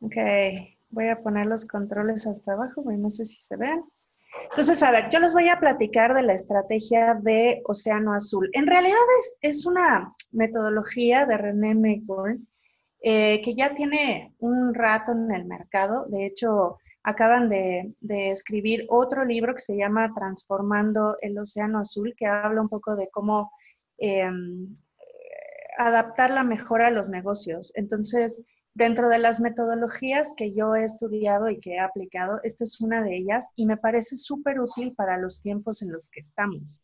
Ok, voy a poner los controles hasta abajo, no sé si se ven. Entonces, a ver, yo les voy a platicar de la estrategia de Océano Azul. En realidad es una metodología de René Maybourne que ya tiene un rato en el mercado. De hecho, acaban de escribir otro libro que se llama Transformando el Océano Azul, que habla un poco de cómo eh, adaptar la mejora a los negocios. Entonces, dentro de las metodologías que yo he estudiado y que he aplicado, esta es una de ellas y me parece súper útil para los tiempos en los que estamos.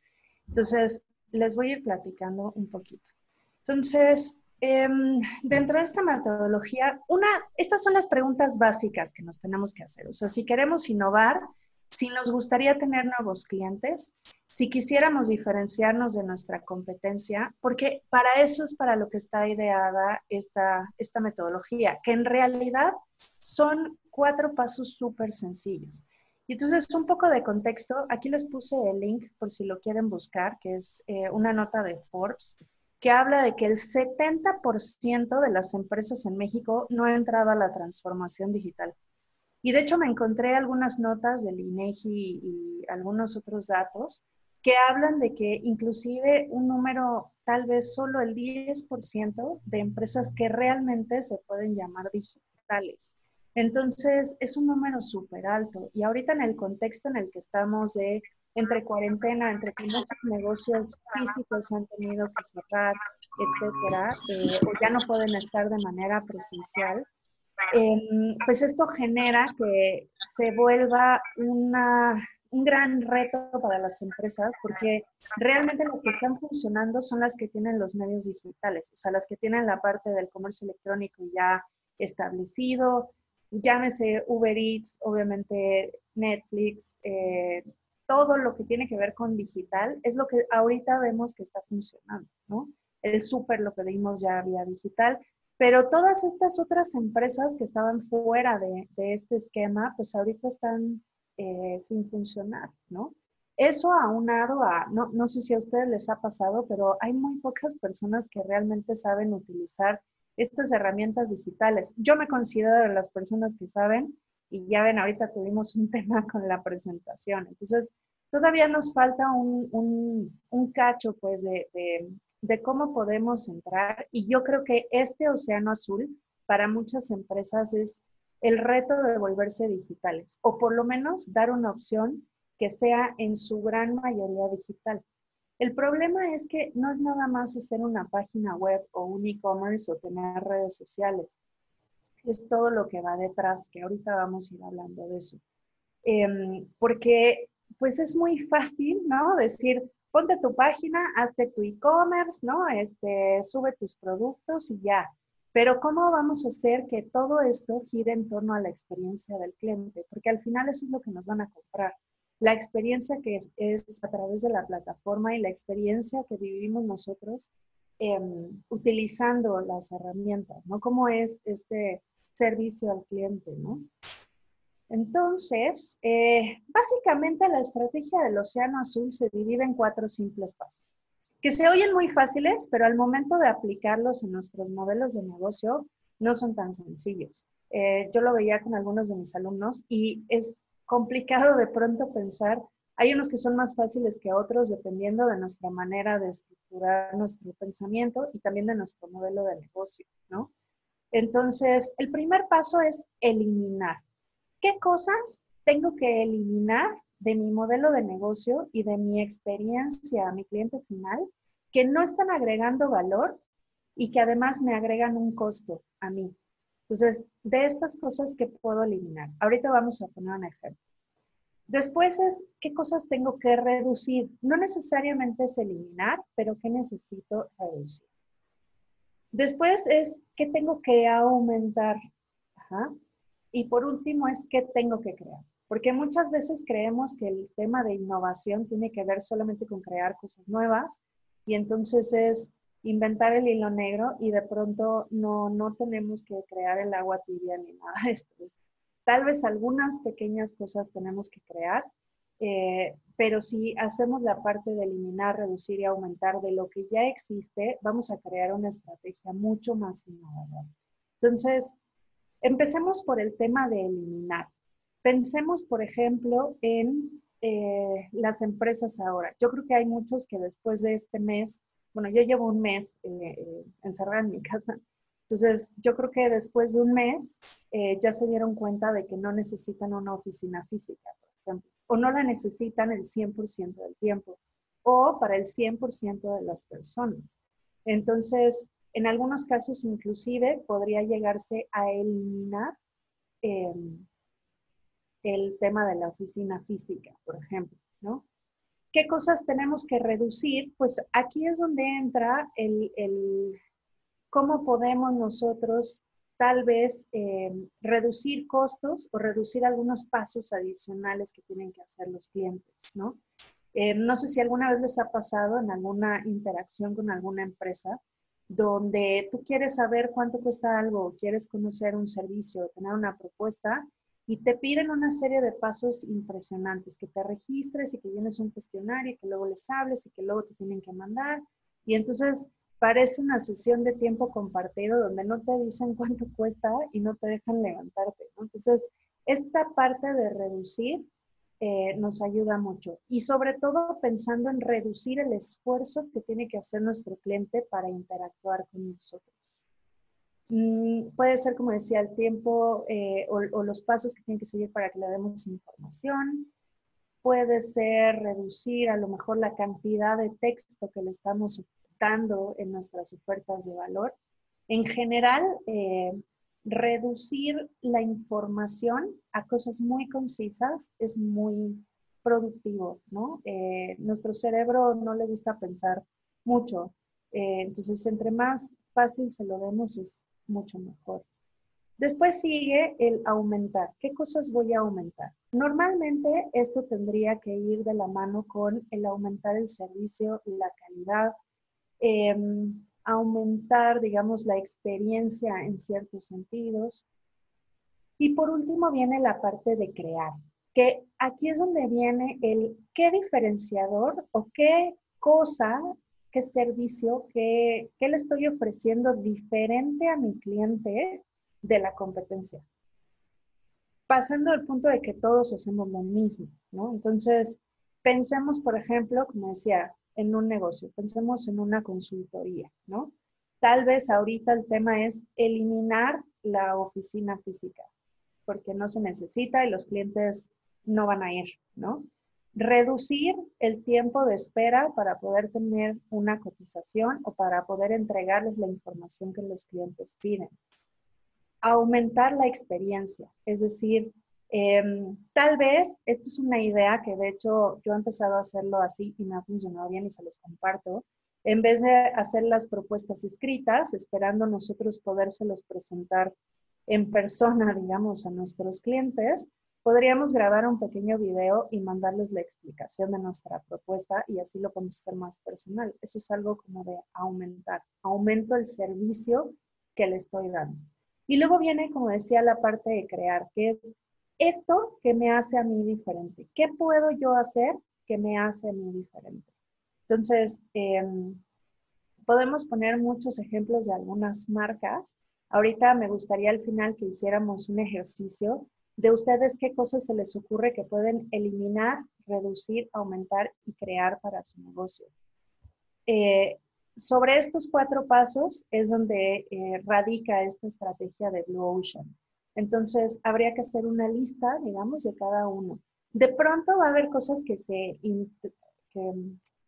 Entonces, les voy a ir platicando un poquito. Entonces, dentro de esta metodología, estas son las preguntas básicas que nos tenemos que hacer. O sea, si queremos innovar, si nos gustaría tener nuevos clientes, si quisiéramos diferenciarnos de nuestra competencia, porque para eso es para lo que está ideada esta metodología, que en realidad son 4 pasos súper sencillos. Y entonces, un poco de contexto, aquí les puse el link por si lo quieren buscar, que es una nota de Forbes, que habla de que el 70% de las empresas en México no ha entrado a la transformación digital. Y de hecho me encontré algunas notas del INEGI y algunos otros datos que hablan de que inclusive un número, tal vez solo el 10% de empresas que realmente se pueden llamar digitales. Entonces, es un número súper alto. Y ahorita en el contexto en el que estamos de entre cuarentena, entre que muchos negocios físicos han tenido que cerrar, etcétera, o ya no pueden estar de manera presencial, pues esto genera que se vuelva un gran reto para las empresas porque realmente las que están funcionando son las que tienen los medios digitales, o sea, las que tienen la parte del comercio electrónico ya establecido, llámese Uber Eats, obviamente Netflix, todo lo que tiene que ver con digital es lo que ahorita vemos que está funcionando, ¿no? El súper lo pedimos ya vía digital, pero todas estas otras empresas que estaban fuera de este esquema, pues ahorita están sin funcionar, ¿no? Eso aunado a, no sé si a ustedes les ha pasado, pero hay muy pocas personas que realmente saben utilizar estas herramientas digitales. Yo me considero de las personas que saben, y ya ven, ahorita tuvimos un tema con la presentación. Entonces, todavía nos falta un cacho, pues, de cómo podemos entrar. Y yo creo que este océano azul para muchas empresas es el reto de volverse digitales, o por lo menos dar una opción que sea en su gran mayoría digital. El problema es que no es nada más hacer una página web o un e-commerce o tener redes sociales. Es todo lo que va detrás, que ahorita vamos a ir hablando de eso. Porque pues es muy fácil, ¿no? Decir, ponte tu página, hazte tu e-commerce, ¿no? Sube tus productos y ya. Pero ¿cómo vamos a hacer que todo esto gire en torno a la experiencia del cliente? Porque al final eso es lo que nos van a comprar. La experiencia que es a través de la plataforma y la experiencia que vivimos nosotros utilizando las herramientas, ¿no? ¿Cómo es este servicio al cliente, ¿no? Entonces, básicamente la estrategia del Océano Azul se divide en 4 simples pasos, que se oyen muy fáciles, pero al momento de aplicarlos en nuestros modelos de negocio no son tan sencillos. Yo lo veía con algunos de mis alumnos y es complicado de pronto pensar, hay unos que son más fáciles que otros dependiendo de nuestra manera de estructurar nuestro pensamiento y también de nuestro modelo de negocio, ¿no? Entonces, el primer paso es eliminar. ¿Qué cosas tengo que eliminar de mi modelo de negocio y de mi experiencia a mi cliente final que no están agregando valor y que además me agregan un costo a mí? Entonces, de estas cosas que puedo eliminar. Ahorita vamos a poner un ejemplo. Después es qué cosas tengo que reducir. No necesariamente es eliminar, pero qué necesito reducir. Después es qué tengo que aumentar. Ajá. Y por último es qué tengo que crear. Porque muchas veces creemos que el tema de innovación tiene que ver solamente con crear cosas nuevas y entonces es inventar el hilo negro y de pronto no tenemos que crear el agua tibia ni nada de esto. Tal vez algunas pequeñas cosas tenemos que crear, pero si hacemos la parte de eliminar, reducir y aumentar de lo que ya existe, vamos a crear una estrategia mucho más innovadora. Entonces, Empecemos por el tema de eliminar. Pensemos, por ejemplo, en las empresas ahora. Yo creo que hay muchos que después de este mes, bueno, yo llevo un mes encerrada en mi casa, entonces yo creo que después de un mes ya se dieron cuenta de que no necesitan una oficina física, por ejemplo, o no la necesitan el 100% del tiempo, o para el 100% de las personas. Entonces, en algunos casos inclusive podría llegarse a eliminar eh, el tema de la oficina física, por ejemplo, ¿no? ¿Qué cosas tenemos que reducir? Pues aquí es donde entra el cómo podemos nosotros tal vez reducir costos o reducir algunos pasos adicionales que tienen que hacer los clientes, ¿no? No sé si alguna vez les ha pasado en alguna interacción con alguna empresa donde tú quieres saber cuánto cuesta algo, quieres conocer un servicio, tener una propuesta y te piden una serie de pasos impresionantes, que te registres y que llenes un cuestionario y que luego les hables y que luego te tienen que mandar. Y entonces parece una sesión de tiempo compartido donde no te dicen cuánto cuesta y no te dejan levantarte, ¿no? Entonces, esta parte de reducir nos ayuda mucho. Y sobre todo pensando en reducir el esfuerzo que tiene que hacer nuestro cliente para interactuar con nosotros. Puede ser, como decía, el tiempo o los pasos que tienen que seguir para que le demos información. Puede ser reducir a lo mejor la cantidad de texto que le estamos dando en nuestras ofertas de valor. En general, reducir la información a cosas muy concisas es muy productivo, ¿no? Nuestro cerebro no le gusta pensar mucho, entonces entre más fácil se lo demos es mucho mejor. Después sigue el aumentar. ¿Qué cosas voy a aumentar? Normalmente esto tendría que ir de la mano con el aumentar el servicio y la calidad, eh, aumentar, digamos, la experiencia en ciertos sentidos. Y por último viene la parte de crear, que aquí es donde viene el qué diferenciador o qué cosa, qué servicio, qué le estoy ofreciendo diferente a mi cliente de la competencia. Pasando al punto de que todos hacemos lo mismo, ¿no? Entonces, pensemos, por ejemplo, como decía, en un negocio, pensemos en una consultoría, ¿no? Tal vez ahorita el tema es eliminar la oficina física, porque no se necesita y los clientes no van a ir, ¿no? Reducir el tiempo de espera para poder tener una cotización o para poder entregarles la información que los clientes piden. Aumentar la experiencia, es decir, tal vez, esto es una idea que de hecho yo he empezado a hacerlo así y me ha funcionado bien y se los comparto, en vez de hacer las propuestas escritas, esperando nosotros podérselos presentar en persona, digamos, a nuestros clientes, podríamos grabar un pequeño video y mandarles la explicación de nuestra propuesta y así lo podemos hacer más personal. Eso es algo como de aumentar, aumento el servicio que le estoy dando. Y luego viene, como decía, la parte de crear, que es esto que me hace a mí diferente. ¿Qué puedo yo hacer que me hace a mí diferente? Entonces, podemos poner muchos ejemplos de algunas marcas. Ahorita me gustaría al final que hiciéramos un ejercicio de ustedes qué cosas se les ocurre que pueden eliminar, reducir, aumentar y crear para su negocio. Sobre estos 4 pasos es donde radica esta estrategia de Blue Ocean. Entonces, habría que hacer una lista, digamos, de cada uno. De pronto va a haber cosas que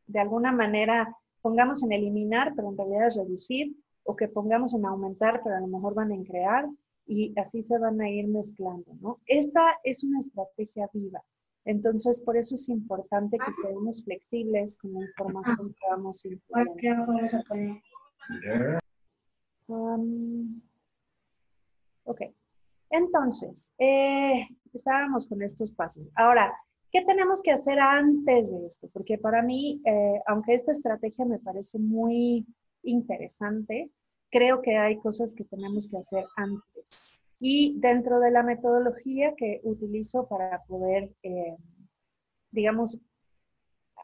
de alguna manera pongamos en eliminar, pero en realidad es reducir, o que pongamos en aumentar, pero a lo mejor van en crear, y así se van a ir mezclando, ¿no? Esta es una estrategia viva. Entonces, por eso es importante que seamos flexibles con la información que vamos incluyendo. Ok, entonces, estábamos con estos pasos. Ahora, ¿qué tenemos que hacer antes de esto? Porque para mí, aunque esta estrategia me parece muy interesante, creo que hay cosas que tenemos que hacer antes. Y dentro de la metodología que utilizo para poder, digamos,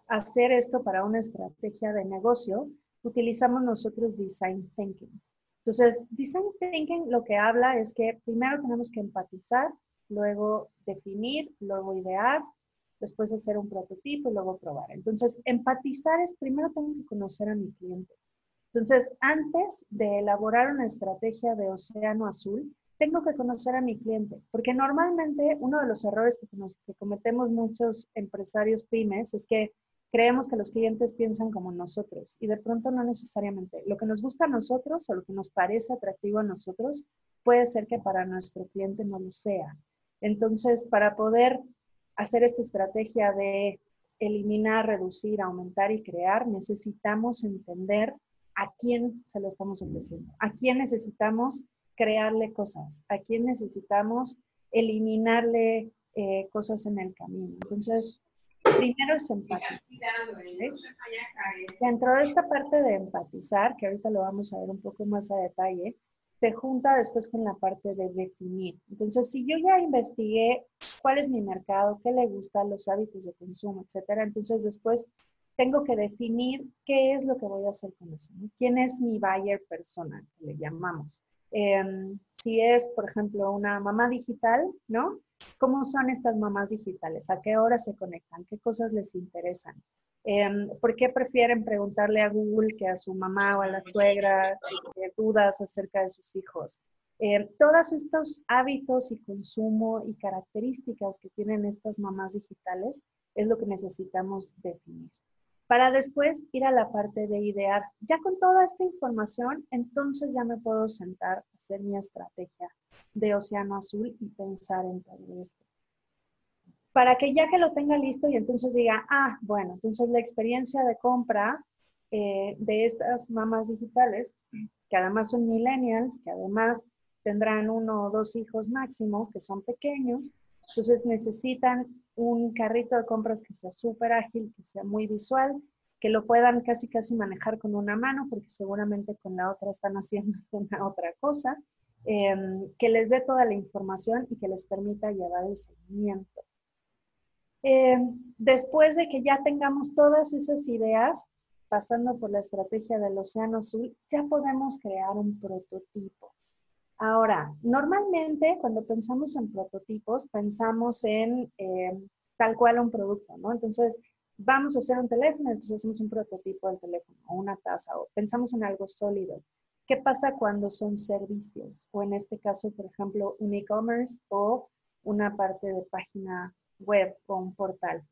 hacer esto para una estrategia de negocio, utilizamos nosotros Design Thinking. Entonces, Design Thinking lo que habla es que primero tenemos que empatizar, luego definir, luego idear, después hacer un prototipo y luego probar. Entonces, empatizar es primero tengo que conocer a mi cliente. Entonces, antes de elaborar una estrategia de océano azul, tengo que conocer a mi cliente, porque normalmente uno de los errores que cometemos muchos empresarios pymes es que creemos que los clientes piensan como nosotros y de pronto no necesariamente. Lo que nos gusta a nosotros o lo que nos parece atractivo a nosotros puede ser que para nuestro cliente no lo sea. Entonces, para poder hacer esta estrategia de eliminar, reducir, aumentar y crear, necesitamos entender a quién se lo estamos ofreciendo, a quién necesitamos crearle cosas, a quién necesitamos eliminarle cosas en el camino. Entonces, primero es empatizar. ¿Okay? Dentro de esta parte de empatizar, que ahorita lo vamos a ver un poco más a detalle, se junta después con la parte de definir. Entonces, si yo ya investigué cuál es mi mercado, qué le gusta, los hábitos de consumo, etcétera, entonces después tengo que definir qué es lo que voy a hacer con eso, ¿no? ¿Quién es mi buyer personal, que le llamamos? Si es, por ejemplo, una mamá digital, ¿no? ¿Cómo son estas mamás digitales? ¿A qué hora se conectan? ¿Qué cosas les interesan? ¿Por qué prefieren preguntarle a Google que a su mamá o a la suegra dudas acerca de sus hijos? Todos estos hábitos y consumo y características que tienen estas mamás digitales es lo que necesitamos definir. Para después ir a la parte de idear. Ya con toda esta información, entonces ya me puedo sentar a hacer mi estrategia de océano azul y pensar en todo esto. Para que ya que lo tenga listo y entonces diga, bueno, entonces la experiencia de compra de estas mamás digitales, que además son millennials, que además tendrán 1 o 2 hijos máximo, que son pequeños, entonces necesitan un carrito de compras que sea súper ágil, que sea muy visual, que lo puedan casi manejar con una mano, porque seguramente con la otra están haciendo una otra cosa, que les dé toda la información y que les permita llevar el seguimiento. Después de que ya tengamos todas esas ideas, pasando por la estrategia del océano azul, ya podemos crear un prototipo. Ahora, normalmente cuando pensamos en prototipos, pensamos en tal cual un producto, ¿no? Entonces, vamos a hacer un teléfono, entonces hacemos un prototipo del teléfono, o una taza, o pensamos en algo sólido. ¿Qué pasa cuando son servicios? O en este caso, por ejemplo, un e-commerce o una parte de página web o un portal.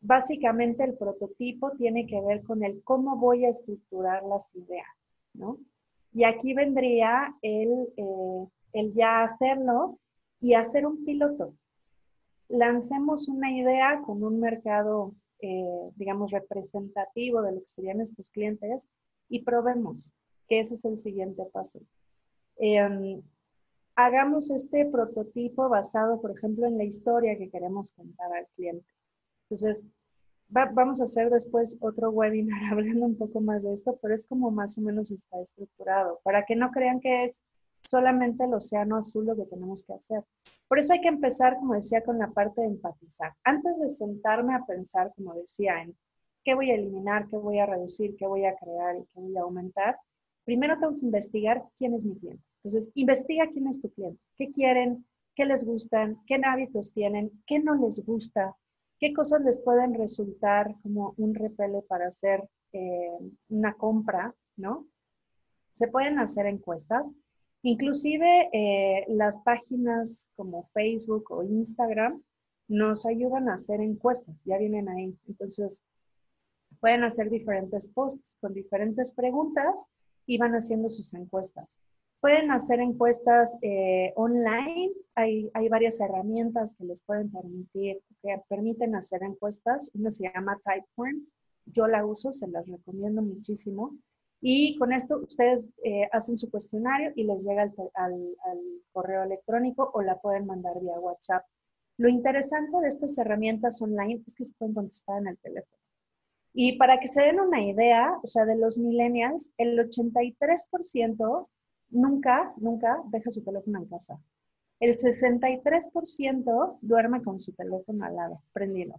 Básicamente el prototipo tiene que ver con el cómo voy a estructurar las ideas, ¿no? Y aquí vendría el ya hacerlo y hacer un piloto. Lancemos una idea con un mercado, digamos, representativo de lo que serían estos clientes y probemos, que ese es el siguiente paso. Hagamos este prototipo basado, por ejemplo, en la historia que queremos contar al cliente. Entonces, vamos a hacer después otro webinar hablando un poco más de esto, pero es como más o menos está estructurado, para que no crean que es solamente el océano azul lo que tenemos que hacer. Por eso hay que empezar, como decía, con la parte de empatizar. Antes de sentarme a pensar, como decía, en qué voy a eliminar, qué voy a reducir, qué voy a crear y qué voy a aumentar, primero tengo que investigar quién es mi cliente. Entonces, investiga quién es tu cliente, qué quieren, qué les gustan, qué hábitos tienen, qué no les gusta, qué cosas les pueden resultar como un repele para hacer una compra, ¿no? Se pueden hacer encuestas. Inclusive las páginas como Facebook o Instagram nos ayudan a hacer encuestas, ya vienen ahí. Entonces, pueden hacer diferentes posts con diferentes preguntas y van haciendo sus encuestas. Pueden hacer encuestas online. Hay varias herramientas que les pueden permitir, que permiten hacer encuestas. Una se llama Typeform. Yo la uso, se las recomiendo muchísimo. Y con esto ustedes hacen su cuestionario y les llega al correo electrónico o la pueden mandar vía WhatsApp. Lo interesante de estas herramientas online es que se pueden contestar en el teléfono. Y para que se den una idea, o sea, de los millennials, el 83% nunca deja su teléfono en casa. El 63% duerme con su teléfono al lado, prendido.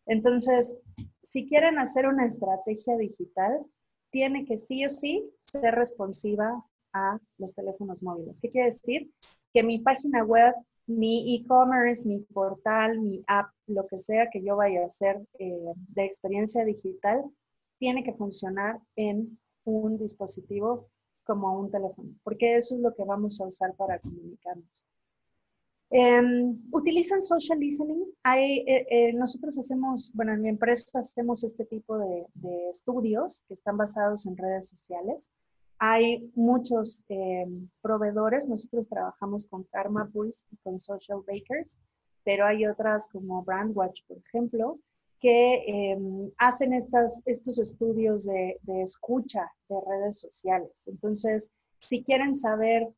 Entonces, si quieren hacer una estrategia digital, tiene que sí o sí ser responsiva a los teléfonos móviles. ¿Qué quiere decir? Que mi página web, mi e-commerce, mi portal, mi app, lo que sea que yo vaya a hacer de experiencia digital, tiene que funcionar en un dispositivo como un teléfono, porque eso es lo que vamos a usar para comunicarnos. ¿Utilizan social listening? Nosotros hacemos, bueno, en mi empresa hacemos este tipo de estudios que están basados en redes sociales. Hay muchos proveedores, nosotros trabajamos con Karma Pulse y con Social Bakers, pero hay otras como Brandwatch, por ejemplo, que hacen estos estudios de escucha de redes sociales. Entonces, si quieren saber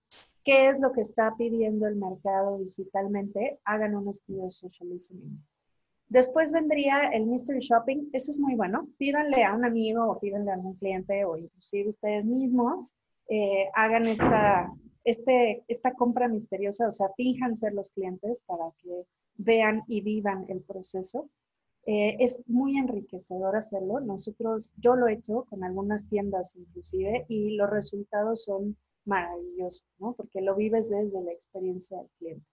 qué es lo que está pidiendo el mercado digitalmente, hagan un estudio de social listening. Después vendría el mystery shopping. Ese es muy bueno. Pídanle a un amigo o pídanle a un cliente o inclusive ustedes mismos, hagan esta compra misteriosa, o sea, finjan ser los clientes para que vean y vivan el proceso. Es muy enriquecedor hacerlo. Yo lo he hecho con algunas tiendas inclusive y los resultados son maravillosos, ¿no? Porque lo vives desde la experiencia del cliente.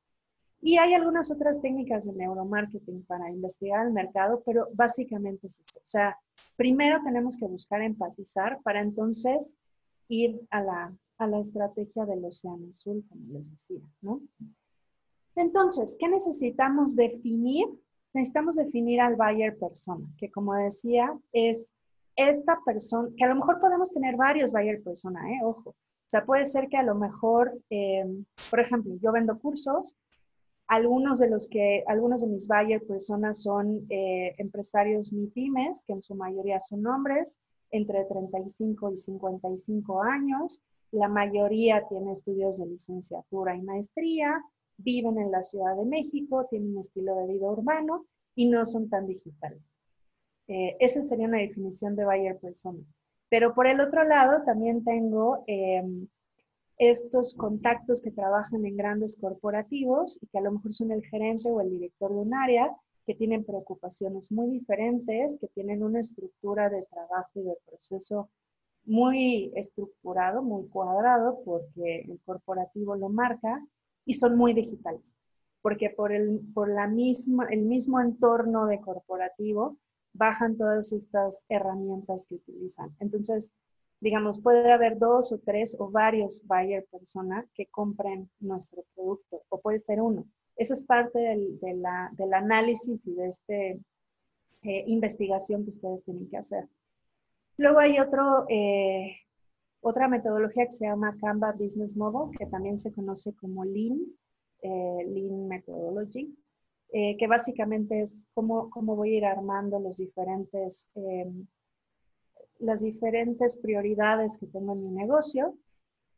Y hay algunas otras técnicas de neuromarketing para investigar el mercado, pero básicamente es eso. O sea, primero tenemos que buscar empatizar para entonces ir a la estrategia del océano azul, como les decía, ¿no? Entonces, ¿qué necesitamos definir? Necesitamos definir al buyer persona, que como decía, es esta persona, que a lo mejor podemos tener varios buyer persona, ojo. O sea, puede ser que a lo mejor, por ejemplo, yo vendo cursos, algunos de mis buyer personas son empresarios MIPYMES, que en su mayoría son hombres, entre 35 y 55 años. La mayoría tiene estudios de licenciatura y maestría, viven en la Ciudad de México, tienen un estilo de vida urbano y no son tan digitales. Esa sería una definición de buyer persona. Pero por el otro lado, también tengo estos contactos que trabajan en grandes corporativos y que a lo mejor son el gerente o el director de un área, que tienen preocupaciones muy diferentes, que tienen una estructura de trabajo y de proceso muy estructurado, muy cuadrado, porque el corporativo lo marca, y son muy digitales, porque el mismo entorno de corporativo bajan todas estas herramientas que utilizan. Entonces, digamos, puede haber 2 o 3 o varios buyer persona que compren nuestro producto, o puede ser uno. Eso es parte del análisis y de esta investigación que ustedes tienen que hacer. Luego hay otra metodología que se llama Canva Business Model, que también se conoce como Lean, Lean Methodology, que básicamente es cómo voy a ir armando las diferentes prioridades que tengo en mi negocio.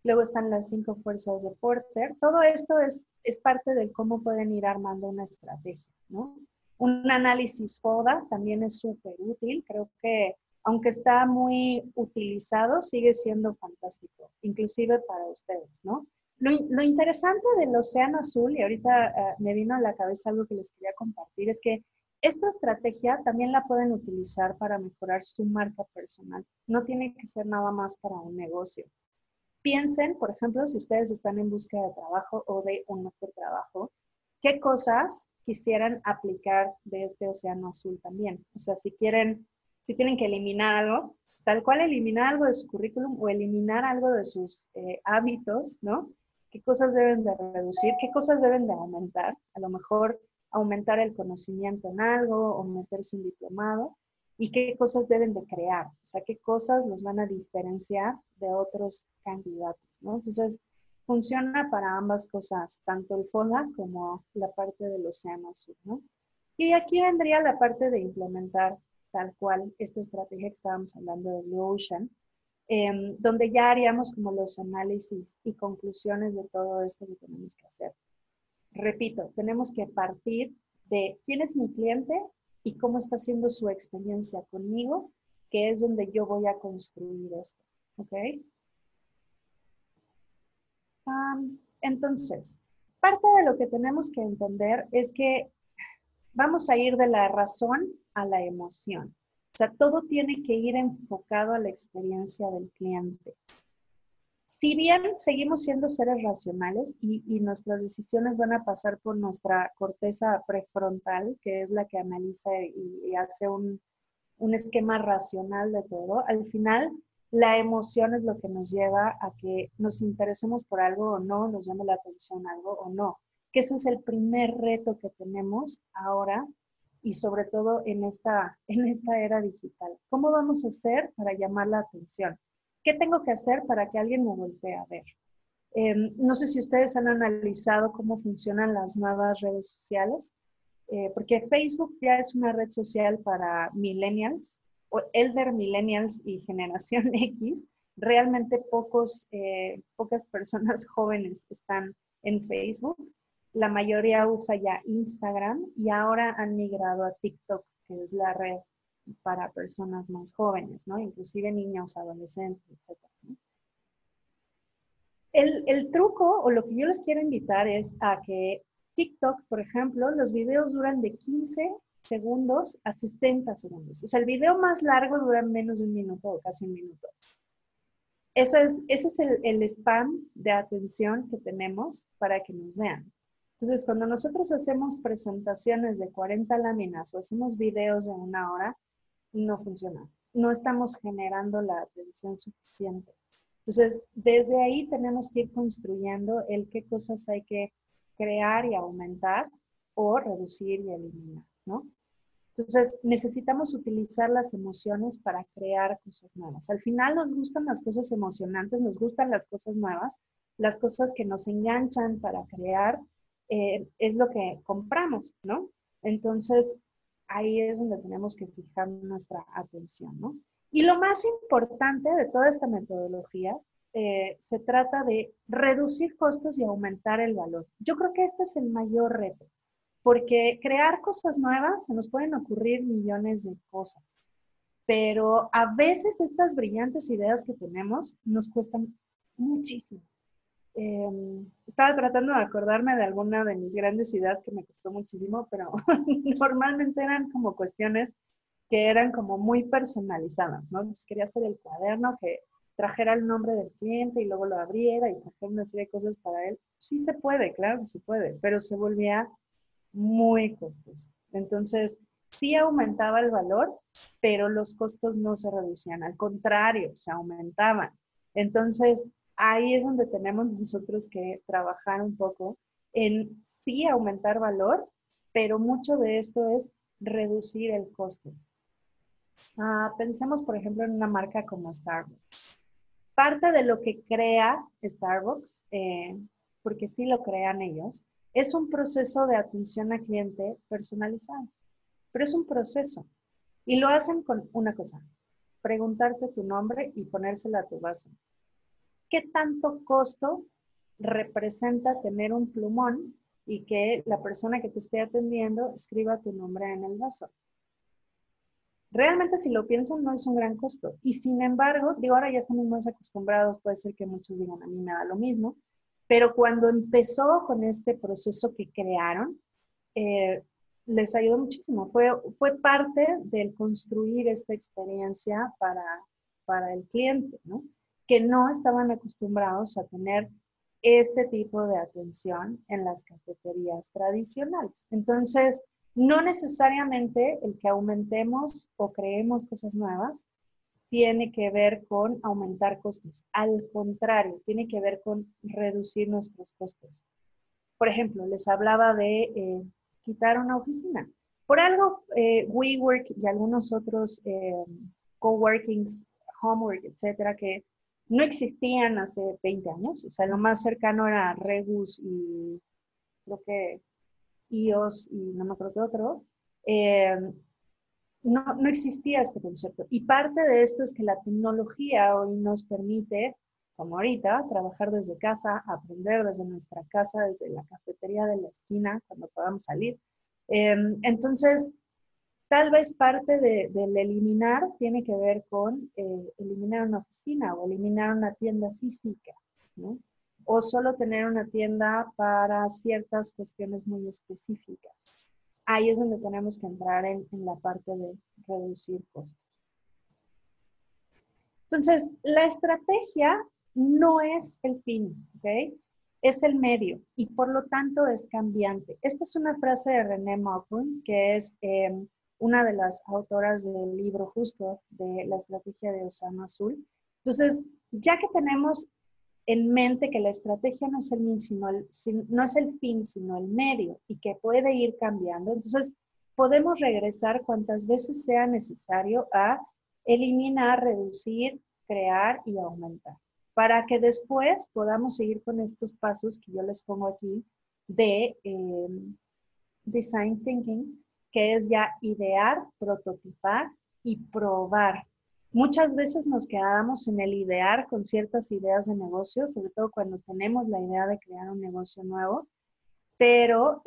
Luego están las 5 fuerzas de Porter. Todo esto es parte de cómo pueden ir armando una estrategia, ¿no? Un análisis FODA también es súper útil. Creo que aunque está muy utilizado, sigue siendo fantástico, inclusive para ustedes, ¿no? Lo interesante del océano azul, y ahorita me vino a la cabeza algo que les quería compartir, es que esta estrategia también la pueden utilizar para mejorar su marca personal. No tiene que ser nada más para un negocio. Piensen, por ejemplo, si ustedes están en búsqueda de trabajo o de un mejor trabajo, ¿qué cosas quisieran aplicar de este océano azul también? O sea, si tienen que eliminar algo, tal cual eliminar algo de su currículum o eliminar algo de sus hábitos, ¿no? ¿Qué cosas deben de reducir? ¿Qué cosas deben de aumentar? A lo mejor aumentar el conocimiento en algo o meterse un diplomado. ¿Y qué cosas deben de crear? O sea, qué cosas los van a diferenciar de otros candidatos, ¿no? Entonces, funciona para ambas cosas, tanto el FODA como la parte del océano azul, ¿no? Y aquí vendría la parte de implementar tal cual esta estrategia que estábamos hablando de Blue Ocean, donde ya haríamos como los análisis y conclusiones de todo esto que tenemos que hacer. Repito, tenemos que partir de quién es mi cliente y cómo está siendo su experiencia conmigo, que es donde yo voy a construir esto, ¿ok? Entonces, parte de lo que tenemos que entender es que vamos a ir de la razón a la emoción. O sea, todo tiene que ir enfocado a la experiencia del cliente. si bien seguimos siendo seres racionales y nuestras decisiones van a pasar por nuestra corteza prefrontal, que es la que analiza y hace un esquema racional de todo, al final la emoción es lo que nos lleva a que nos interesemos por algo o no, nos llame la atención algo o no. Que ese es el primer reto que tenemos ahora y sobre todo en esta era digital. ¿Cómo vamos a hacer para llamar la atención? ¿Qué tengo que hacer para que alguien me voltee a ver? No sé si ustedes han analizado cómo funcionan las nuevas redes sociales, porque Facebook ya es una red social para millennials, o elder millennials y generación X. Realmente pocas personas jóvenes están en Facebook. La mayoría usa ya Instagram y ahora han migrado a TikTok, que es la red para personas más jóvenes, ¿no? Inclusive niños, adolescentes, etcétera, ¿no? El truco o lo que yo les quiero invitar es a que TikTok, por ejemplo, los videos duran de 15 segundos a 60 segundos. O sea, el video más largo dura menos de un minuto o casi un minuto. Ese es el spam de atención que tenemos para que nos vean. Entonces, cuando nosotros hacemos presentaciones de 40 láminas o hacemos videos de 1 hora, no funciona. No estamos generando la atención suficiente. Entonces, desde ahí tenemos que ir construyendo el qué cosas hay que crear y aumentar o reducir y eliminar, ¿no? Entonces, necesitamos utilizar las emociones para crear cosas nuevas. Al final nos gustan las cosas emocionantes, nos gustan las cosas nuevas, las cosas que nos enganchan para crear, es lo que compramos, ¿no? Entonces, ahí es donde tenemos que fijar nuestra atención, ¿no? Y lo más importante de toda esta metodología, se trata de reducir costos y aumentar el valor. Yo creo que este es el mayor reto, porque crear cosas nuevas, se nos pueden ocurrir millones de cosas, pero a veces estas brillantes ideas que tenemos nos cuestan muchísimo. Estaba tratando de acordarme de alguna de mis grandes ideas que me costó muchísimo, pero normalmente eran como cuestiones que eran como muy personalizadas, ¿no? Entonces quería hacer el cuaderno que trajera el nombre del cliente y luego lo abriera y trajera una serie de cosas para él. Sí se puede, claro que se puede, pero se volvía muy costoso. Entonces, sí aumentaba el valor, pero los costos no se reducían, al contrario, se aumentaban. Entonces, ahí es donde tenemos nosotros que trabajar un poco en sí aumentar valor, pero mucho de esto es reducir el costo. Pensemos, por ejemplo, en una marca como Starbucks. Parte de lo que crea Starbucks, porque sí lo crean ellos, es un proceso de atención al cliente personalizado. Pero es un proceso. Y lo hacen con una cosa, preguntarte tu nombre y ponérsela a tu vaso. ¿Qué tanto costo representa tener un plumón y que la persona que te esté atendiendo escriba tu nombre en el vaso? Realmente, si lo piensan, no es un gran costo. Y sin embargo, digo, ahora ya estamos más acostumbrados, puede ser que muchos digan, a mí me da lo mismo, pero cuando empezó con este proceso que crearon, les ayudó muchísimo. Fue parte del construir esta experiencia para el cliente, ¿no? Que no estaban acostumbrados a tener este tipo de atención en las cafeterías tradicionales. Entonces, no necesariamente el que aumentemos o creemos cosas nuevas tiene que ver con aumentar costos. Al contrario, tiene que ver con reducir nuestros costos. Por ejemplo, les hablaba de quitar una oficina. Por algo, WeWork y algunos otros coworkings, Homework, etcétera, que no existían hace 20 años. O sea, lo más cercano era Rebus y creo que iOS y no me acuerdo qué otro. Eh, no existía este concepto. Y parte de esto es que la tecnología hoy nos permite, como ahorita, trabajar desde casa, aprender desde nuestra casa, desde la cafetería de la esquina, cuando podamos salir. Entonces, tal vez parte del eliminar tiene que ver con eliminar una oficina o eliminar una tienda física, ¿no? O solo tener una tienda para ciertas cuestiones muy específicas. Ahí es donde tenemos que entrar en la parte de reducir costos. Entonces, la estrategia no es el fin, ¿ok? Es el medio y por lo tanto es cambiante. Esta es una frase de René Malcolm, que es una de las autoras del libro justo de la estrategia de Océano Azul. Entonces, ya que tenemos en mente que la estrategia no es no es el fin, sino el medio y que puede ir cambiando, entonces podemos regresar cuantas veces sea necesario a eliminar, reducir, crear y aumentar, para que después podamos seguir con estos pasos que yo les pongo aquí de design thinking, que es ya idear, prototipar y probar. Muchas veces nos quedamos en el idear con ciertas ideas de negocio, sobre todo cuando tenemos la idea de crear un negocio nuevo, pero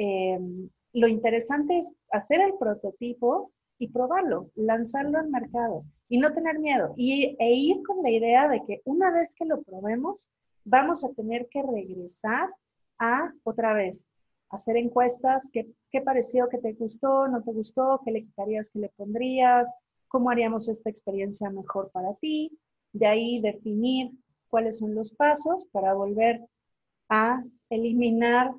lo interesante es hacer el prototipo y probarlo, lanzarlo al mercado y no tener miedo e ir con la idea de que una vez que lo probemos, vamos a tener que regresar a otra vez, hacer encuestas, qué pareció, qué te gustó, no te gustó, qué le quitarías, qué le pondrías, cómo haríamos esta experiencia mejor para ti, de ahí definir cuáles son los pasos para volver a eliminar,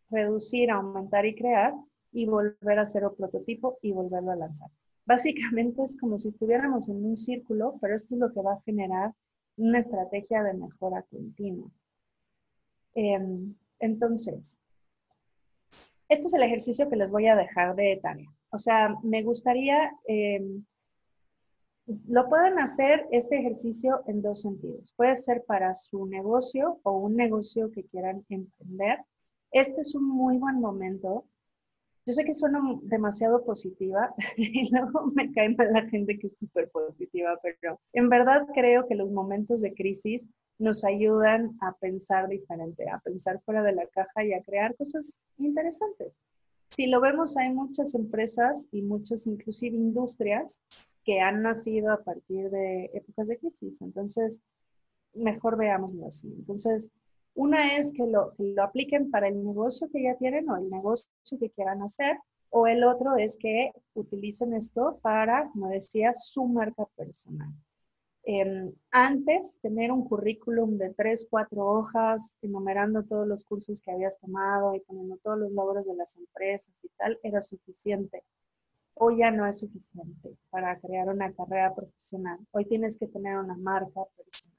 reducir, aumentar y crear y volver a hacer un prototipo y volverlo a lanzar. Básicamente es como si estuviéramos en un círculo, pero esto es lo que va a generar una estrategia de mejora continua. Entonces, este es el ejercicio que les voy a dejar de tarea. O sea, me gustaría, lo pueden hacer este ejercicio en dos sentidos. Puede ser para su negocio o un negocio que quieran emprender. Este es un muy buen momento. Yo sé que suena demasiado positiva y luego me cae mal la gente que es súper positiva, pero en verdad creo que los momentos de crisis nos ayudan a pensar diferente, a pensar fuera de la caja y a crear cosas interesantes. Si lo vemos, hay muchas empresas y muchas, inclusive industrias, que han nacido a partir de épocas de crisis. Entonces, mejor veámoslo así. Entonces, una es que lo apliquen para el negocio que ya tienen o el negocio que quieran hacer, o el otro es que utilicen esto para, como decía, su marca personal. Antes, tener un currículum de 3, 4 hojas, enumerando todos los cursos que habías tomado y poniendo todos los logros de las empresas y tal, era suficiente. Hoy ya no es suficiente para crear una carrera profesional. Hoy tienes que tener una marca personal.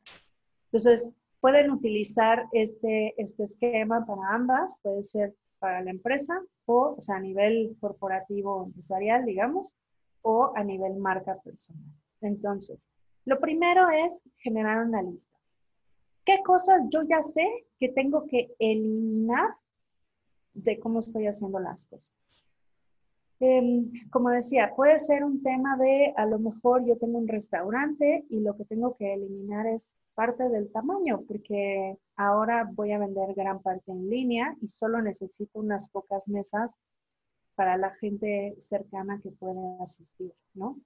Entonces, pueden utilizar este esquema para ambas, puede ser para la empresa o sea, a nivel corporativo o empresarial, digamos, o a nivel marca personal. Entonces, lo primero es generar una lista. ¿Qué cosas yo ya sé que tengo que eliminar de cómo estoy haciendo las cosas? Como decía, puede ser un tema de, a lo mejor yo tengo un restaurante y lo que tengo que eliminar es parte del tamaño, porque ahora voy a vender gran parte en línea y solo necesito unas pocas mesas para la gente cercana que puede asistir, ¿no?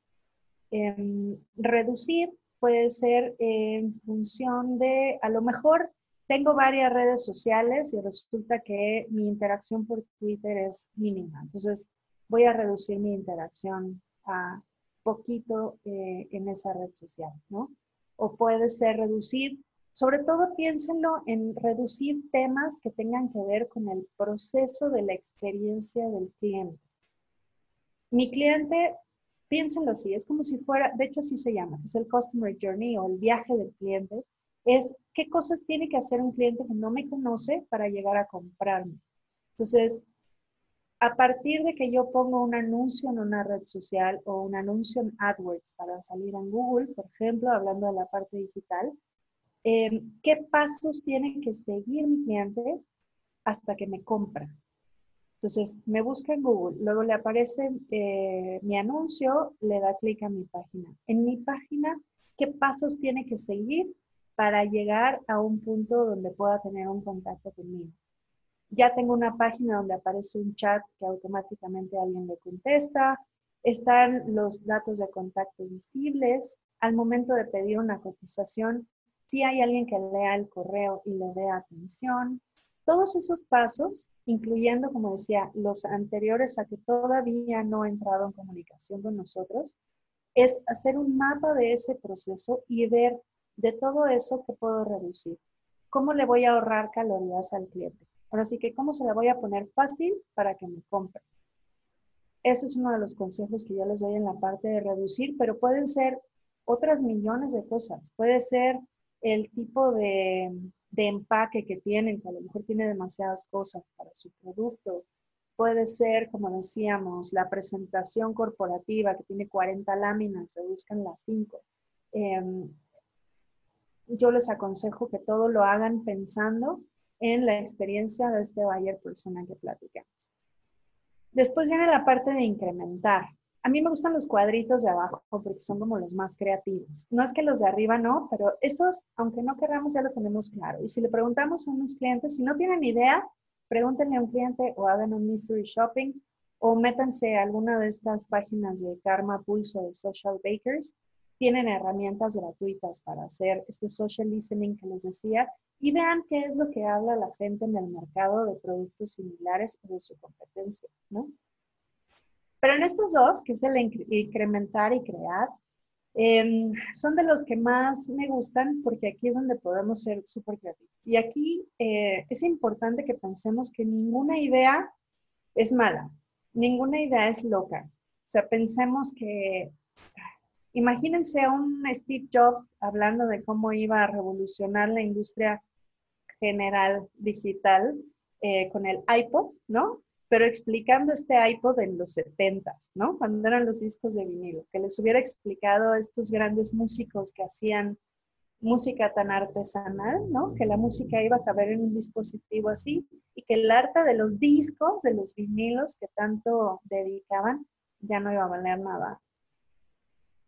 Reducir puede ser en función de, a lo mejor tengo varias redes sociales y resulta que mi interacción por Twitter es mínima. Entonces, voy a reducir mi interacción a poquito en esa red social, ¿no? O puede ser reducir, sobre todo piénsenlo en reducir temas que tengan que ver con el proceso de la experiencia del cliente. Mi cliente, piénsenlo así, es como si fuera, de hecho así se llama, es el Customer Journey o el viaje del cliente, es qué cosas tiene que hacer un cliente que no me conoce para llegar a comprarme. Entonces, a partir de que yo pongo un anuncio en una red social o un anuncio en AdWords para salir en Google, por ejemplo, hablando de la parte digital, ¿qué pasos tiene que seguir mi cliente hasta que me compra? Entonces, me busca en Google, luego le aparece mi anuncio, le da clic a mi página. En mi página, ¿qué pasos tiene que seguir para llegar a un punto donde pueda tener un contacto conmigo? Ya tengo una página donde aparece un chat que automáticamente alguien le contesta. Están los datos de contacto visibles. Al momento de pedir una cotización, si hay alguien que lea el correo y le dé atención. Todos esos pasos, incluyendo, como decía, los anteriores a que todavía no he entrado en comunicación con nosotros, es hacer un mapa de ese proceso y ver de todo eso, ¿qué puedo reducir? ¿Cómo le voy a ahorrar calorías al cliente? Ahora sí que, ¿cómo se la voy a poner fácil para que me compre? Ese es uno de los consejos que yo les doy en la parte de reducir, pero pueden ser otras millones de cosas. Puede ser el tipo de empaque que tienen, que a lo mejor tiene demasiadas cosas para su producto. Puede ser, como decíamos, la presentación corporativa que tiene 40 láminas, reduzcan las 5. Yo les aconsejo que todo lo hagan pensando en la experiencia de este buyer persona que platicamos. Después viene la parte de incrementar. A mí me gustan los cuadritos de abajo porque son como los más creativos. No es que los de arriba no, pero esos, aunque no queramos, ya lo tenemos claro. Y si le preguntamos a unos clientes, si no tienen idea, pregúntenle a un cliente o hagan un mystery shopping o métanse a alguna de estas páginas de Karma Pulse o de Social Bakers. Tienen herramientas gratuitas para hacer este social listening que les decía y vean qué es lo que habla la gente en el mercado de productos similares o de su competencia, ¿no? Pero en estos dos, que es el incrementar y crear, son de los que más me gustan porque aquí es donde podemos ser súper creativos. Y aquí es importante que pensemos que ninguna idea es mala, ninguna idea es loca. O sea, pensemos que, imagínense a un Steve Jobs hablando de cómo iba a revolucionar la industria general digital con el iPod, ¿no? Pero explicando este iPod en los 70s, ¿no? Cuando eran los discos de vinilo, que les hubiera explicado a estos grandes músicos que hacían música tan artesanal, ¿no? Que la música iba a caber en un dispositivo así y que el arte de los discos, de los vinilos que tanto dedicaban, ya no iba a valer nada.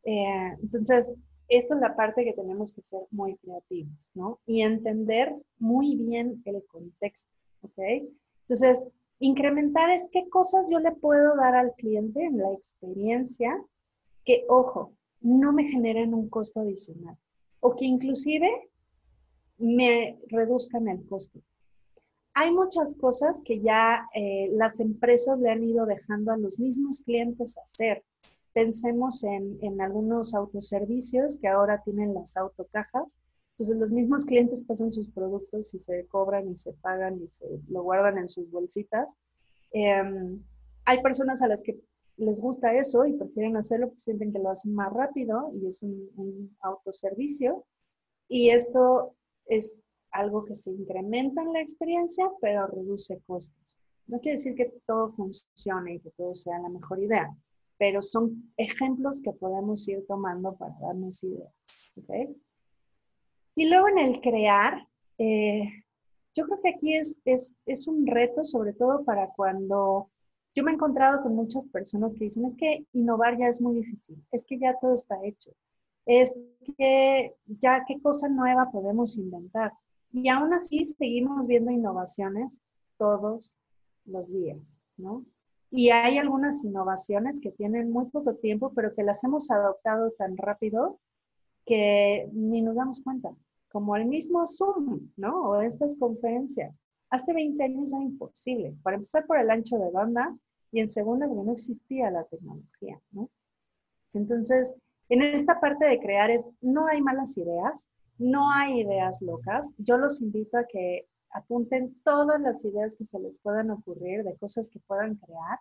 Entonces, esta es la parte que tenemos que ser muy creativos, ¿no? Y entender muy bien el contexto, ¿ok? Entonces, incrementar es qué cosas yo le puedo dar al cliente en la experiencia que, ojo, no me generen un costo adicional o que inclusive me reduzcan el costo. Hay muchas cosas que ya las empresas le han ido dejando a los mismos clientes hacer. Pensemos en algunos autoservicios que ahora tienen las autocajas. Entonces los mismos clientes pasan sus productos y se cobran y se pagan y se lo guardan en sus bolsitas. Hay personas a las que les gusta eso y prefieren hacerlo porque sienten que lo hacen más rápido y es un autoservicio. Y esto es algo que se incrementa en la experiencia, pero reduce costos. No quiere decir que todo funcione y que todo sea la mejor idea, pero son ejemplos que podemos ir tomando para darnos ideas. ¿Okay? Y luego en el crear, eh, yo creo que aquí es un reto, sobre todo para cuando yo me he encontrado con muchas personas que dicen, es que innovar ya es muy difícil, es que ya todo está hecho, es que ya qué cosa nueva podemos inventar. Y aún así seguimos viendo innovaciones todos los días, ¿no? Y hay algunas innovaciones que tienen muy poco tiempo, pero que las hemos adoptado tan rápido que ni nos damos cuenta, como el mismo Zoom, ¿no? O estas conferencias. Hace 20 años era imposible, para empezar por el ancho de banda y en segunda porque no existía la tecnología, ¿no? Entonces, en esta parte de crear no hay malas ideas, no hay ideas locas. Yo los invito a que apunten todas las ideas que se les puedan ocurrir de cosas que puedan crear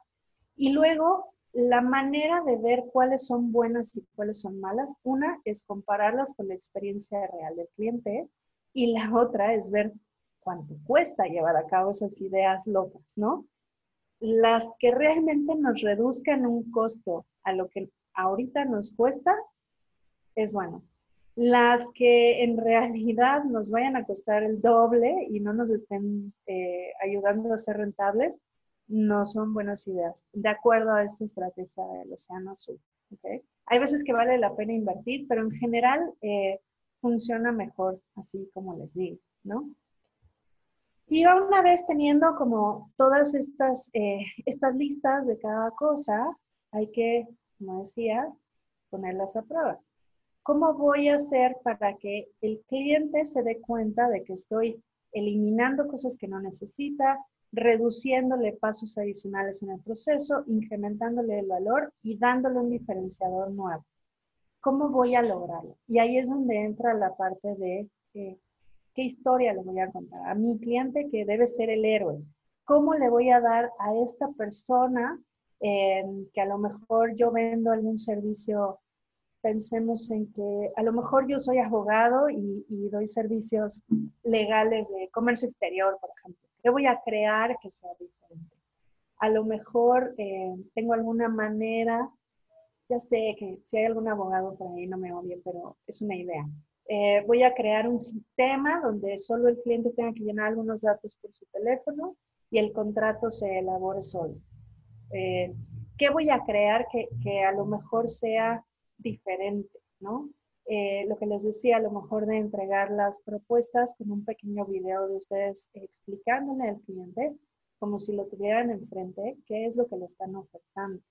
y luego, la manera de ver cuáles son buenas y cuáles son malas, una es compararlas con la experiencia real del cliente y la otra es ver cuánto cuesta llevar a cabo esas ideas locas, ¿no? Las que realmente nos reduzcan un costo a lo que ahorita nos cuesta, es bueno. Las que en realidad nos vayan a costar el doble y no nos estén ayudando a ser rentables, no son buenas ideas, de acuerdo a esta estrategia del Océano Azul. ¿Okay? Hay veces que vale la pena invertir, pero en general funciona mejor, así como les digo, ¿no? Y una vez teniendo como todas estas listas de cada cosa, hay que, como decía, ponerlas a prueba. ¿Cómo voy a hacer para que el cliente se dé cuenta de que estoy eliminando cosas que no necesita, reduciéndole pasos adicionales en el proceso, incrementándole el valor y dándole un diferenciador nuevo? ¿cómo voy a lograrlo? Y ahí es donde entra la parte de qué historia le voy a contar a mi cliente, que debe ser el héroe. ¿Cómo le voy a dar a esta persona que a lo mejor yo vendo algún servicio? Pensemos en que a lo mejor yo soy abogado y doy servicios legales de comercio exterior, por ejemplo. ¿Qué voy a crear que sea diferente? A lo mejor tengo alguna manera, ya sé que si hay algún abogado por ahí no me odie, pero es una idea. Voy a crear un sistema donde solo el cliente tenga que llenar algunos datos por su teléfono y el contrato se elabore solo. ¿Qué voy a crear que a lo mejor sea diferente, ¿no? Lo que les decía, a lo mejor de entregar las propuestas con un pequeño video de ustedes explicándole al cliente, como si lo tuvieran enfrente, qué es lo que le están ofertando.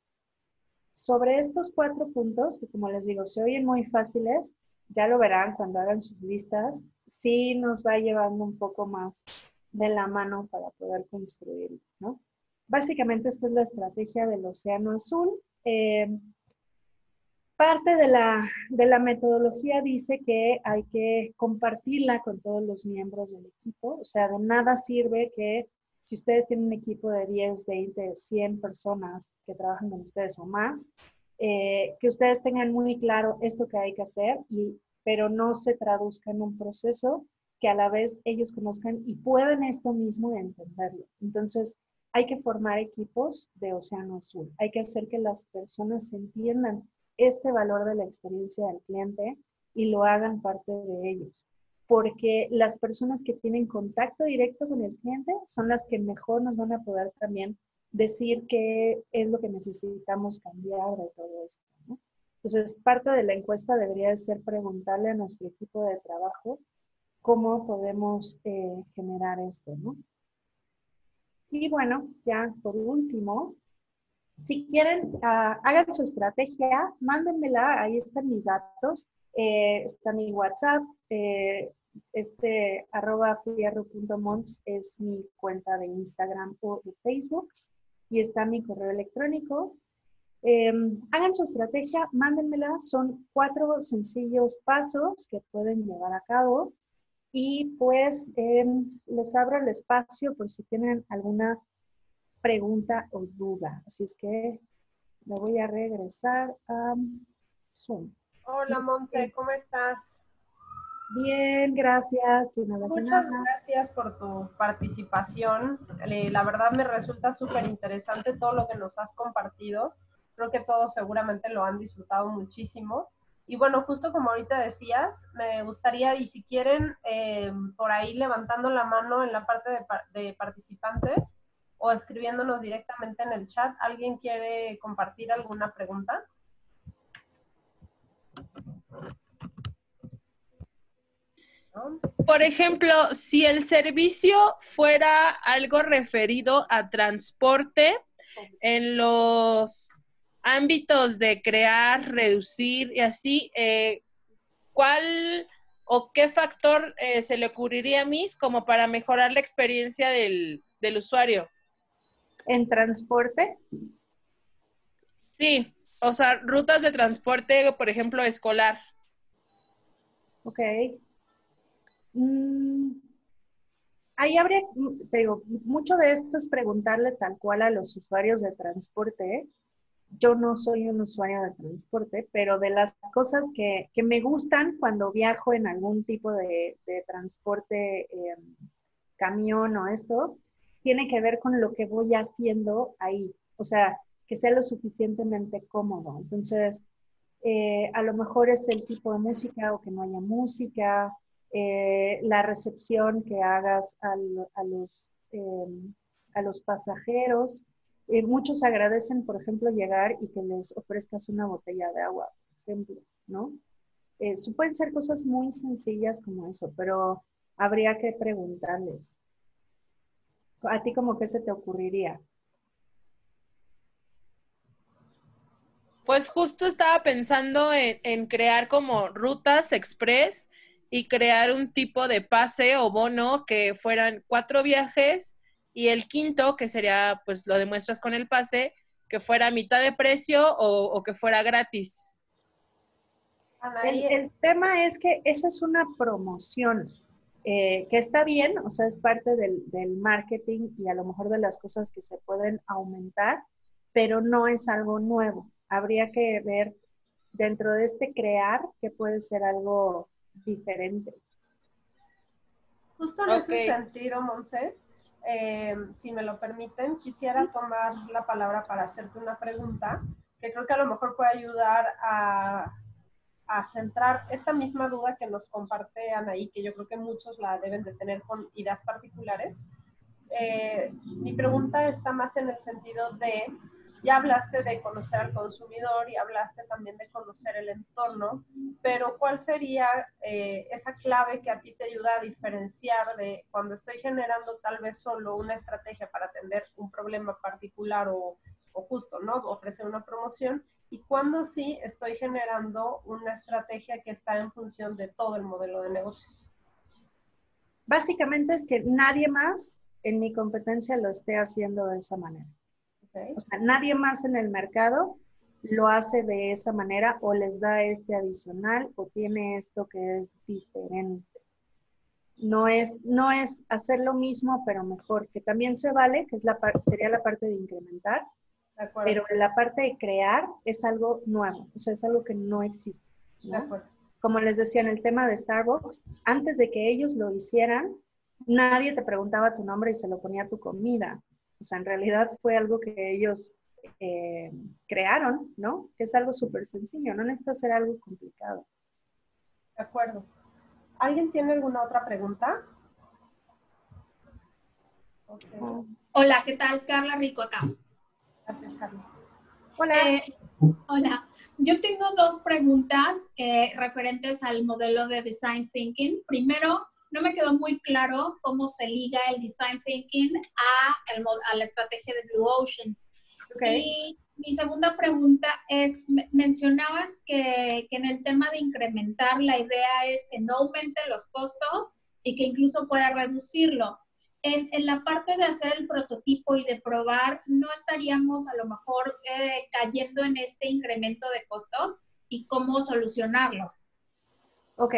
Sobre estos 4 puntos, que como les digo, se oyen muy fáciles, ya lo verán cuando hagan sus listas, sí nos va llevando un poco más de la mano para poder construirlo, ¿no? Básicamente esta es la estrategia del Océano Azul. Parte de la metodología dice que hay que compartirla con todos los miembros del equipo, o sea, de nada sirve que si ustedes tienen un equipo de 10, 20, 100 personas que trabajan con ustedes o más, que ustedes tengan muy claro esto que hay que hacer, pero no se traduzca en un proceso que a la vez ellos conozcan y puedan esto mismo entenderlo. Entonces, hay que formar equipos de Océano Azul, hay que hacer que las personas entiendan este valor de la experiencia del cliente y lo hagan parte de ellos. Porque las personas que tienen contacto directo con el cliente son las que mejor nos van a poder también decir qué es lo que necesitamos cambiar de todo esto, ¿no? Entonces, parte de la encuesta debería ser preguntarle a nuestro equipo de trabajo cómo podemos generar esto, ¿no? Y bueno, ya por último, si quieren, hagan su estrategia, mándenmela, ahí están mis datos, está mi WhatsApp, @fierro.mons es mi cuenta de Instagram o de Facebook, y está mi correo electrónico. Hagan su estrategia, mándenmela, son 4 sencillos pasos que pueden llevar a cabo, y pues les abro el espacio por si tienen alguna pregunta o duda. Así es que me voy a regresar a Zoom. Hola Monse, ¿cómo estás? Bien, gracias. Muchas gracias por tu participación. La verdad me resulta súper interesante todo lo que nos has compartido. Creo que todos seguramente lo han disfrutado muchísimo. Y bueno, justo como ahorita decías, me gustaría, y si quieren, por ahí levantando la mano en la parte de participantes o escribiéndonos directamente en el chat, ¿alguien quiere compartir alguna pregunta? ¿No? Por ejemplo, si el servicio fuera algo referido a transporte en los ámbitos de crear, reducir y así, ¿cuál o qué factor se le ocurriría a mí como para mejorar la experiencia del usuario? ¿En transporte? Sí, o sea, rutas de transporte, por ejemplo, escolar. Ok. Ahí habría, te digo, mucho de esto es preguntarle tal cual a los usuarios de transporte. Yo no soy un usuario de transporte, pero de las cosas que me gustan cuando viajo en algún tipo de transporte, camión o esto, tiene que ver con lo que voy haciendo ahí. O sea, que sea lo suficientemente cómodo. Entonces, a lo mejor es el tipo de música o que no haya música, la recepción que hagas a los pasajeros. Muchos agradecen, por ejemplo, llegar y que les ofrezcas una botella de agua, por ejemplo, ¿no? Pueden ser cosas muy sencillas como eso, pero habría que preguntarles. ¿A ti como qué se te ocurriría? Pues justo estaba pensando en crear como rutas express y crear un tipo de pase o bono que fueran 4 viajes y el quinto, que sería, pues lo demuestras con el pase, que fuera a mitad de precio o que fuera gratis. Anaí, El tema es que esa es una promoción, que está bien, o sea, es parte del marketing y a lo mejor de las cosas que se pueden aumentar, pero no es algo nuevo. Habría que ver dentro de este crear que puede ser algo diferente. justo en Ok, ese sentido, Monse, si me lo permiten, quisiera tomar la palabra para hacerte una pregunta que creo que a lo mejor puede ayudar a centrar esta misma duda que nos comparte Anaí, que yo creo que muchos la deben de tener con ideas particulares. Mi pregunta está más en el sentido de, ya hablaste de conocer al consumidor y hablaste también de conocer el entorno, pero ¿cuál sería esa clave que a ti te ayuda a diferenciar de cuando estoy generando tal vez solo una estrategia para atender un problema particular o justo, ¿no? Ofrecer una promoción, y cuando sí estoy generando una estrategia que está en función de todo el modelo de negocios? Básicamente es que nadie más en mi competencia lo esté haciendo de esa manera. ¿Okay? O sea, nadie más en el mercado lo hace de esa manera o les da este adicional o tiene esto que es diferente. No es hacer lo mismo, pero mejor, que también se vale, que es sería la parte de incrementar, De acuerdo, pero la parte de crear es algo nuevo, o sea, es algo que no existe, de ¿no? acuerdo. Como les decía en el tema de Starbucks, antes de que ellos lo hicieran, nadie te preguntaba tu nombre y se lo ponía a tu comida. O sea, en realidad fue algo que ellos eh, crearon, ¿no? Que es algo súper sencillo, no necesita ser algo complicado. De acuerdo. ¿Alguien tiene alguna otra pregunta? Ok. Hola, ¿qué tal? Carla Rico acá. Gracias, Carla. Hola. Hola, yo tengo dos preguntas referentes al modelo de Design Thinking. Primero, no me quedó muy claro cómo se liga el Design Thinking a la estrategia de Blue Ocean. Okay. Y mi segunda pregunta es, mencionabas que en el tema de incrementar, la idea es que no aumente los costos y que incluso pueda reducirlo. En la parte de hacer el prototipo y de probar, ¿no estaríamos a lo mejor cayendo en este incremento de costos y cómo solucionarlo? Ok,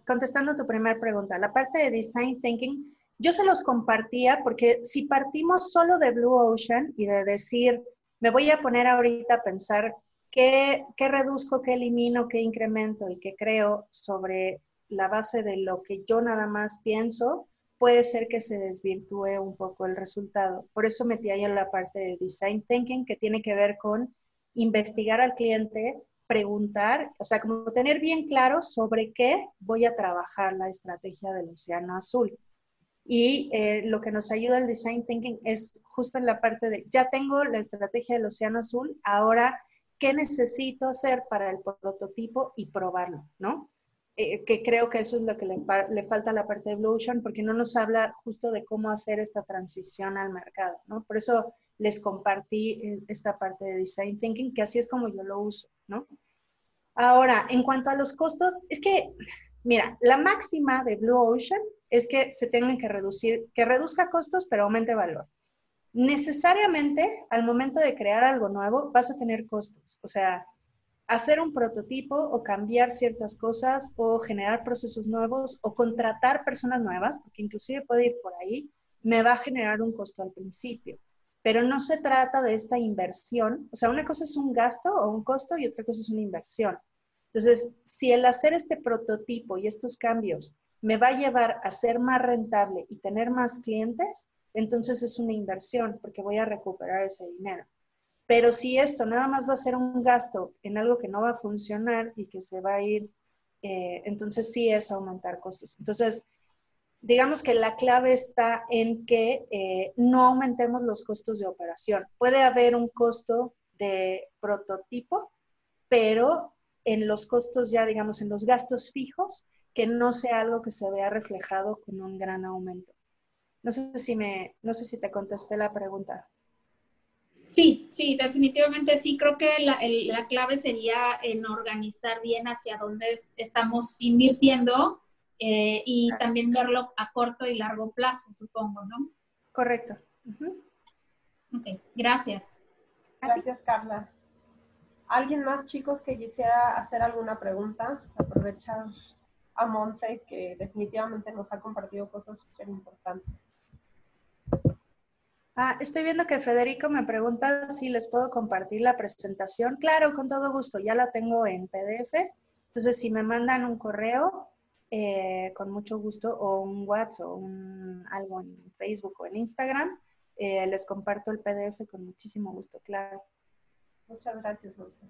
contestando tu primera pregunta, la parte de Design Thinking, yo se los compartía porque si partimos solo de Blue Ocean y de decir, me voy a poner ahorita a pensar qué reduzco, qué elimino, qué incremento y qué creo sobre la base de lo que yo nada más pienso, puede ser que se desvirtúe un poco el resultado. Por eso metí ahí en la parte de Design Thinking que tiene que ver con investigar al cliente, preguntar, o sea, como tener bien claro sobre qué voy a trabajar la estrategia del Océano Azul. Y lo que nos ayuda el Design Thinking es justo en la parte de, ya tengo la estrategia del Océano Azul, ahora, ¿qué necesito hacer para el prototipo y probarlo, ¿no? Que creo que eso es lo que le falta a la parte de Blue Ocean, porque no nos habla justo de cómo hacer esta transición al mercado, ¿no? Por eso les compartí esta parte de Design Thinking, que así es como yo lo uso, ¿no? Ahora, en cuanto a los costos, es que, mira, la máxima de Blue Ocean es que se tengan que reducir, que reduzca costos, pero aumente valor. Necesariamente, al momento de crear algo nuevo, vas a tener costos. O sea, hacer un prototipo o cambiar ciertas cosas o generar procesos nuevos o contratar personas nuevas, porque inclusive puede ir por ahí, me va a generar un costo al principio. Pero no se trata de esta inversión, o sea, una cosa es un gasto o un costo y otra cosa es una inversión. Entonces, si el hacer este prototipo y estos cambios me va a llevar a ser más rentable y tener más clientes, entonces es una inversión porque voy a recuperar ese dinero. Pero si esto nada más va a ser un gasto en algo que no va a funcionar y que se va a ir, entonces sí es aumentar costos. Entonces, digamos que la clave está en que no aumentemos los costos de operación. Puede haber un costo de prototipo, pero en los costos ya, digamos, en los gastos fijos, que no sea algo que se vea reflejado con un gran aumento. No sé si te contesté la pregunta. Sí, sí, definitivamente sí. Creo que la clave sería en organizar bien hacia dónde estamos invirtiendo y también verlo a corto y largo plazo, supongo, ¿no? Correcto. Uh-huh. Ok, gracias. Gracias, Carla. ¿Alguien más, chicos, que quisiera hacer alguna pregunta? Aprovechar a Monse, que definitivamente nos ha compartido cosas súper importantes. Estoy viendo que Federico me pregunta si les puedo compartir la presentación. Claro, con todo gusto, ya la tengo en PDF. Entonces, si me mandan un correo, con mucho gusto, o un WhatsApp, o algo en Facebook o en Instagram, les comparto el PDF con muchísimo gusto, claro. Muchas gracias, Monse.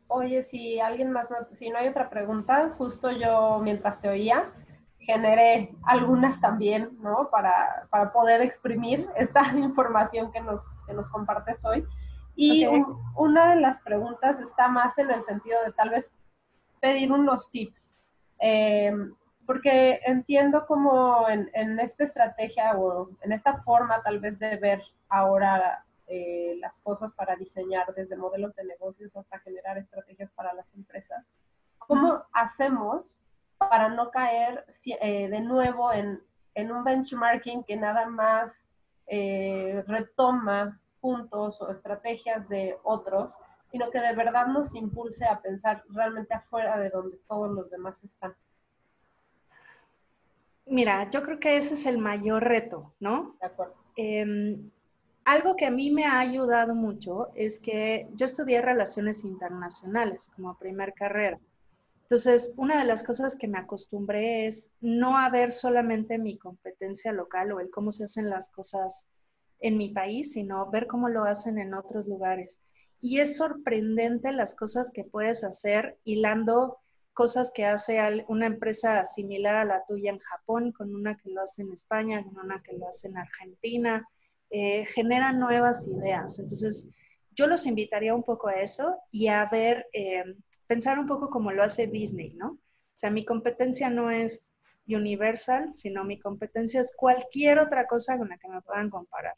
Oye, si alguien más, si no hay otra pregunta, justo yo mientras te oía, generé algunas también, ¿no? Para poder exprimir esta información que nos compartes hoy. Y Okay. Una de las preguntas está más en el sentido de tal vez pedir unos tips. Porque entiendo como en esta estrategia o en esta forma tal vez de ver ahora las cosas para diseñar desde modelos de negocios hasta generar estrategias para las empresas. ¿Cómo hacemos para no caer de nuevo en un benchmarking que nada más retoma puntos o estrategias de otros, sino que de verdad nos impulse a pensar realmente afuera de donde todos los demás están? Mira, yo creo que ese es el mayor reto, ¿no? De acuerdo. Algo que a mí me ha ayudado mucho es que yo estudié Relaciones Internacionales como primer carrera. Entonces, una de las cosas que me acostumbré es no a ver solamente mi competencia local o el cómo se hacen las cosas en mi país, sino ver cómo lo hacen en otros lugares. Y es sorprendente las cosas que puedes hacer hilando cosas que hace una empresa similar a la tuya en Japón, con una que lo hace en España, con una que lo hace en Argentina, generan nuevas ideas. Entonces, yo los invitaría un poco a eso y a ver, pensar un poco como lo hace Disney, ¿no? O sea, mi competencia no es Universal, sino mi competencia es cualquier otra cosa con la que me puedan comparar.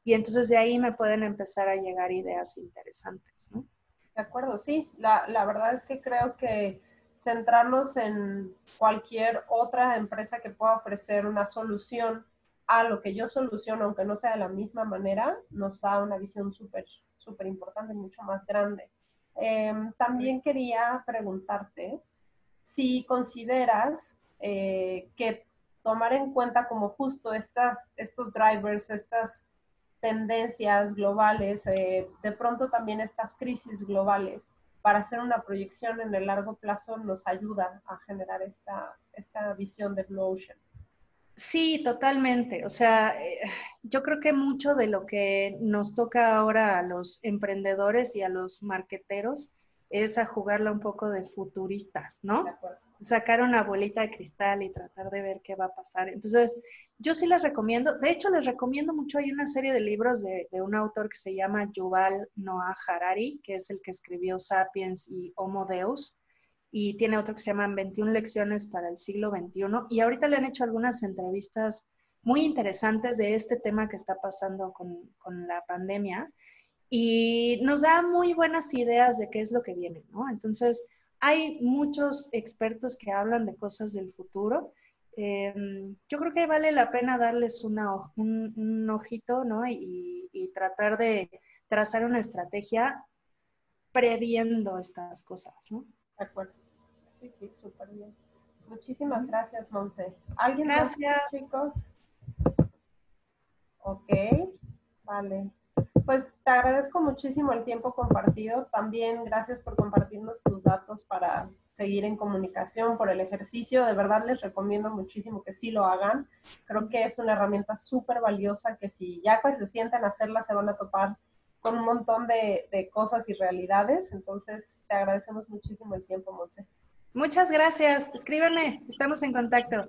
Y entonces de ahí me pueden empezar a llegar ideas interesantes, ¿no? De acuerdo, sí. La verdad es que creo que centrarnos en cualquier otra empresa que pueda ofrecer una solución a lo que yo soluciono, aunque no sea de la misma manera, nos da una visión súper, súper importante, mucho más grande. También quería preguntarte si consideras que tomar en cuenta como justo estos drivers, estas tendencias globales, de pronto también estas crisis globales, para hacer una proyección en el largo plazo nos ayuda a generar esta visión de Blue Ocean. Sí, totalmente. O sea, yo creo que mucho de lo que nos toca ahora a los emprendedores y a los marqueteros es a jugarla un poco de futuristas, ¿no? De acuerdo. Sacar una bolita de cristal y tratar de ver qué va a pasar. Entonces, yo sí les recomiendo, de hecho les recomiendo mucho, hay una serie de libros de un autor que se llama Yuval Noah Harari, que es el que escribió Sapiens y Homo Deus, y tiene otro que se llama 21 lecciones para el siglo XXI, y ahorita le han hecho algunas entrevistas muy interesantes de este tema que está pasando con la pandemia, y nos da muy buenas ideas de qué es lo que viene, ¿no? Entonces, hay muchos expertos que hablan de cosas del futuro. Yo creo que vale la pena darles un ojito, ¿no? Y tratar de trazar una estrategia previendo estas cosas, ¿no? De acuerdo. Sí, sí, súper bien. Muchísimas gracias, Monse. ¿Alguien Gracias. más, chicos? Ok, vale. Pues te agradezco muchísimo el tiempo compartido. También gracias por compartirnos tus datos para seguir en comunicación, por el ejercicio. De verdad les recomiendo muchísimo que sí lo hagan. Creo que es una herramienta súper valiosa que si ya pues se sientan a hacerla se van a topar con un montón de cosas y realidades. Entonces te agradecemos muchísimo el tiempo, Monse. Muchas gracias. Escríbanme. Estamos en contacto.